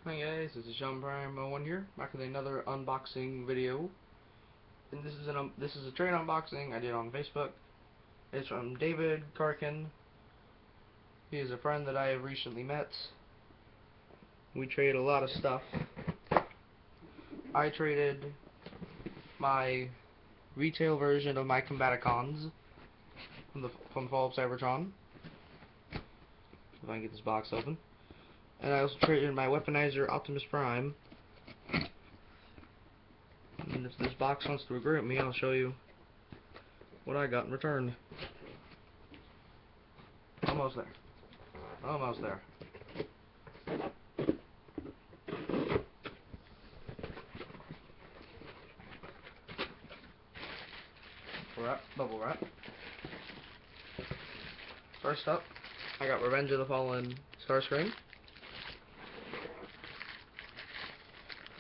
Hi guys, this is Sean Prime 01 here, back with another unboxing video. And this is a trade unboxing I did on Facebook. It's from David Carkin. He is a friend that I have recently met. We trade a lot of stuff. I traded my retail version of my Combaticons from Fall of Cybertron. If I can get this box open. And I also traded my Weaponizer Optimus Prime. And if this box wants to agree with me, I'll show you what I got in return. Almost there. Almost there. Bubble wrap. First up, I got Revenge of the Fallen Starscream.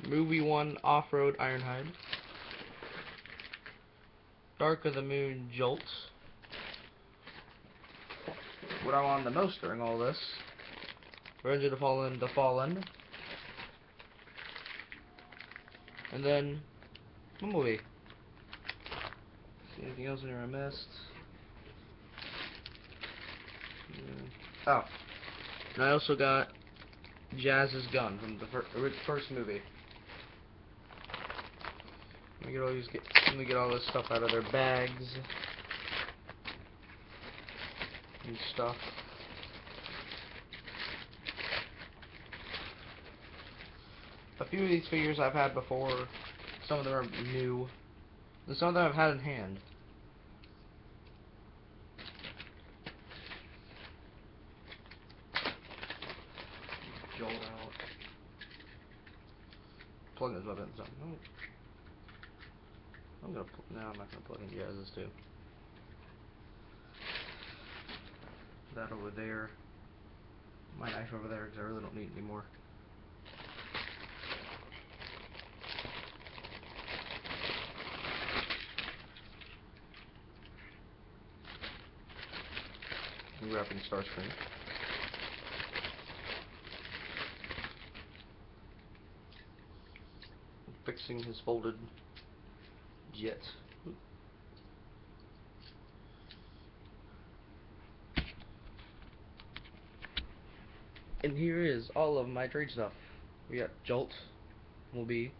Movie 1 Off-Road Ironhide. Dark of the Moon Jolt. What I wanted the most during all this, Revenge of the Fallen. And then, Bumblebee. See anything else in here I missed? Oh. And I also got Jazz's gun from the first movie. Let me get all this stuff out of their bags and stuff. A few of these figures I've had before. Some of them are new. And some of them I've had in hand. Jolt out. Plug this weapon in something. No. I'm not gonna plug in Jazz's too. That over there. My knife over there because I really don't need it anymore. I'm wrapping Starscream. Fixing his folded jet. And here is all of my trade stuff. We got Jolt, Bumblebee,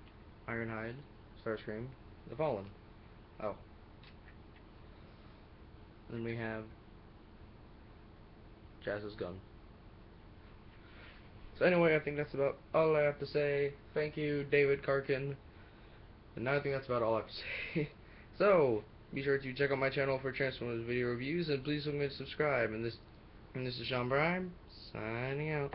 Ironhide, Starscream, the Fallen. Oh. Then we have Jazz's gun. So anyway, I think that's about all I have to say. Thank you, David Carkin. And now I think that's about all I have to say. So, be sure to check out my channel for Transformers video reviews, and please don't forget to subscribe. And this is Sean Prime, signing out.